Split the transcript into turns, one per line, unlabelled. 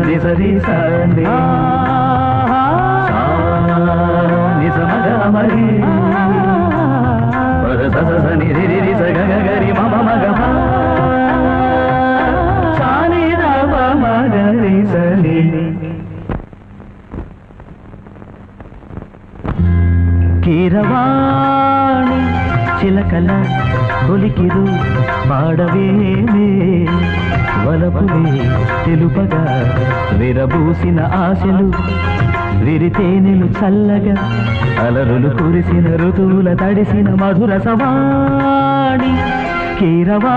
నిసరి సందే నిసమగమరి సని రి సగగరి మమ మగ సాని రవ మగరి సని కీరవాణి చిలకల కొలికిరు పాడవేమే వలపులే తెలుపగా విరబూసిన ఆశలు విరితేనెలు చల్లగా అలరులు కురిసిన ఋతువుల తడిసిన మధుర సవాణి కీరవా